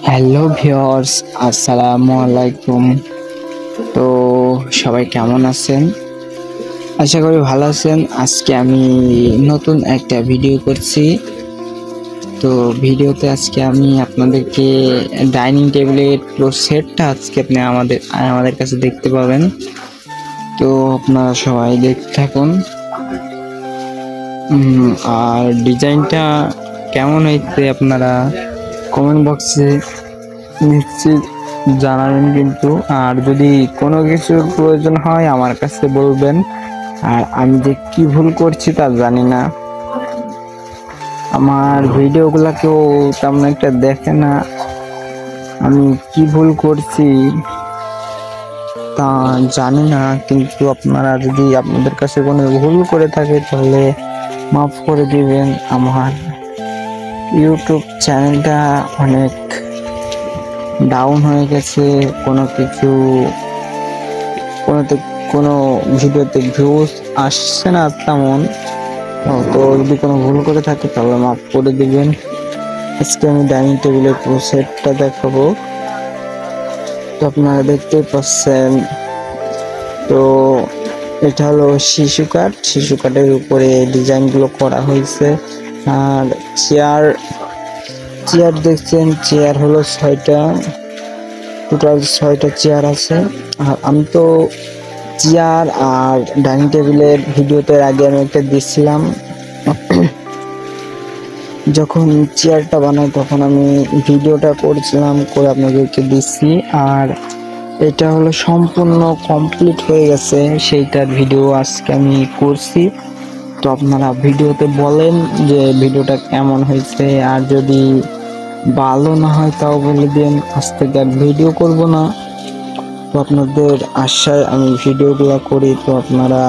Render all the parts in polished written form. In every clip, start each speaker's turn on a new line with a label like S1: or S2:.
S1: Hello viewers, আসসালামু আলাইকুম। তো সবাই কেমন আছেন? আশা করি ভালো আছেন। আজকে আমি নতুন একটা ভিডিও করছি। তো ভিডিওতে আজকে আমি আপনাদেরকে ডাইনিং টেবিলের পুরো সেটটা আজকে আপনি আমাদের কাছে দেখতে পাবেন। তো আপনারা সবাই দেখতে থাকুন। আর ডিজাইনটা কেমন হয়েছে আপনারা কমেন্ট বক্সে নিশ্চিত জানাবেন কিন্তু। আর যদি কোনো কিছুর প্রয়োজন হয় আমার কাছে বলবেন। আর আমি যে কি ভুল করছি তা জানি না, আমার ভিডিওগুলা কেউ তেমন একটা দেখে না। আমি কি ভুল করছি তা জানি না, কিন্তু আপনারা যদি আপনাদের কাছে কোনো ভুল করে থাকে তাহলে মাফ করে দিবেন। আমার ইউটিউব চ্যানেলটা অনেক ডাউন হয়ে গেছে, কোনো ভিডিওতে ভিউজ আসছে না তেমন। তো যদি কোনো ভুল করে থাকে তাহলে মাফ করে দিবেন। আজকে আমি ডাইনিং টেবিলের পুরো সেটটা দেখাবো। তো আপনারা দেখতে পাচ্ছেন, তো এটা হলো শিশু কাঠের উপরে ডিজাইনগুলো করা হয়েছে। আর চেয়ার দেখছেন, চেয়ার হলো 6টা, টোটাল 6টা চেয়ার আছে। আর আমি তো চেয়ার আর ডাইনিং টেবিলের ভিডিওতে আগে আমি একটা দিচ্ছিলাম। যখন চেয়ারটা বানাই তখন আমি ভিডিওটা করেছিলাম, করে আপনাদেরকে দিচ্ছি। আর এটা হলো সম্পূর্ণ কমপ্লিট হয়ে গেছে, সেইটার ভিডিও আজকে আমি করছি। তো আপনারা ভিডিওতে বলেন যে ভিডিওটা কেমন হয়েছে। আর যদি ভালো না হয় তাও বলে দিন, আজ থেকে আর ভিডিও করব না। তো আপনাদের আশায় আমি ভিডিওগুলো করি। তো আপনারা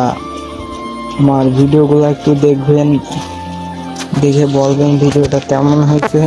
S1: আমার ভিডিওগুলো একটু দেখবেন, দেখে বলবেন ভিডিওটা কেমন হয়েছে।